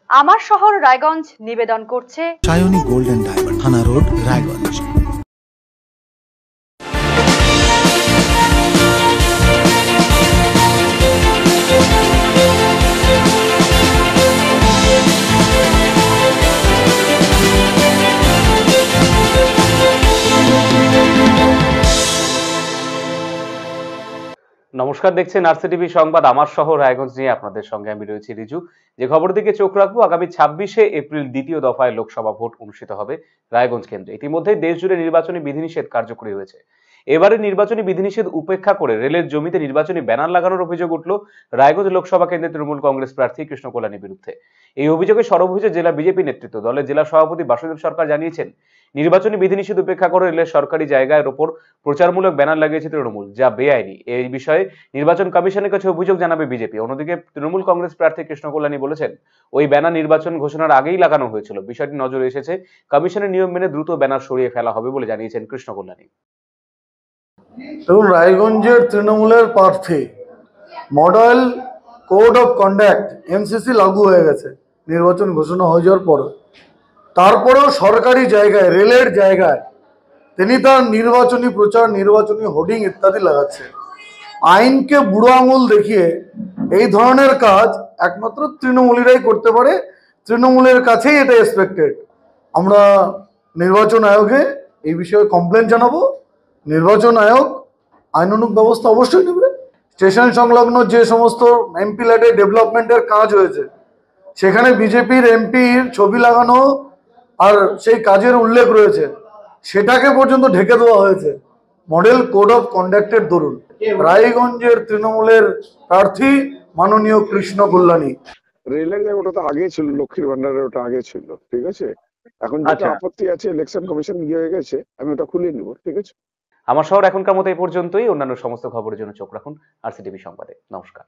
আমার শহর রায়গঞ্জ নিবেদন করছে সায়নী গোল্ড এন্ড ডায়মন্ড, থানা রোড, রায়গঞ্জ। নমস্কার, দেখছেন আরসিটিভি সংবাদ আমার শহর রায়গঞ্জ নিয়ে আপনাদের সঙ্গে আমি রয়েছি রিজু। যে খবর দিকে চোখ রাখবো, আগামী 26শে এপ্রিল দ্বিতীয় দফায় লোকসভা ভোট অনুষ্ঠিত হবে রায়গঞ্জ কেন্দ্রে। ইতিমধ্যে দেশ জুড়ে নির্বাচনী বিধিনিষেধ কার্যকরী হয়েছে। এবারে নির্বাচনী বিধিনিষেধ উপেক্ষা করে রেলের জমিতে নির্বাচনী ব্যানার লাগানোর অভিযোগ উঠল রায়গঞ্জ লোকসভা কেন্দ্রের তৃণমূল কংগ্রেস প্রার্থী কৃষ্ণ কল্যাণীর বিরুদ্ধে। এই অভিযোগে সরব হয়েছে জেলা বিজেপি নেতৃত্ব। দলের জেলা সভাপতি বাসুদেব সরকার জানিয়েছেন, নির্বাচনী বিধিনিষেধ উপেক্ষা করে রেলের সরকারি জায়গার ওপর প্রচারমূলক ব্যানার লাগিয়েছে তৃণমূল, যা বেআইনি। এই বিষয়ে নির্বাচন কমিশনের কাছে অভিযোগ জানাবে বিজেপি। অন্যদিকে তৃণমূল কংগ্রেস প্রার্থী কৃষ্ণ কল্যাণী বলেছেন, ওই ব্যানার নির্বাচন ঘোষণার আগেই লাগানো হয়েছিল। বিষয়টি নজরে এসেছে, কমিশনের নিয়ম মেনে দ্রুত ব্যানার সরিয়ে ফেলা হবে বলে জানিয়েছেন কৃষ্ণ কল্যাণী। এবং রায়গঞ্জের তৃণমূলের প্রার্থী model code of conduct MCC লাগু হয়ে গেছে নির্বাচন ঘোষণা হয়ে যাওয়ার পর। তারপরেও সরকারি জায়গায়, রেলের জায়গায় তিনি তার নির্বাচনী প্রচার, নির্বাচনী হোর্ডিং ইত্যাদি লাগাচ্ছে। আইনকে বুড়ো আঙুল দেখিয়ে এই ধরনের কাজ একমাত্র তৃণমূলীরাই করতে পারে। তৃণমূলের কাছেই এটা এক্সপেক্টেড। আমরা নির্বাচন আয়োগে এই বিষয়ে কমপ্লেন জানাবো। নির্বাচন আয়োগ আইনানুগ ব্যবস্থা অবশ্যই নেবে। স্টেশন সংলগ্ন যে সমস্ত এমপি ল্যাডে ডেভেলপমেন্টের কাজ হয়েছে, সেখানে বিজেপির এমপির ছবি লাগানো আর সেই কাজের উল্লেখ রয়েছে, সেটাকে পর্যন্ত ঢেকে দেওয়া হয়েছে মডেল কোড অফ কন্ডাক্টের দরুন। রায়গঞ্জের তৃণমূলের প্রার্থী মাননীয় কৃষ্ণ কল্যাণী। রেলের ওটা তো আগে ছিল, লক্ষ্মীর ভান্ডারের ওটা আগে ছিল, ঠিক আছে। এখন যেটা আপত্তি আছে, ইলেকশন কমিশন গিয়ে হয়ে গেছে, আমি ওটা খুলে নিব, ঠিক আছে। আমার শহর এখনকার মতো এই পর্যন্তই। অন্যান্য সমস্ত খবরের জন্য চোখ রাখুন আরসিটিভি সংবাদে। নমস্কার।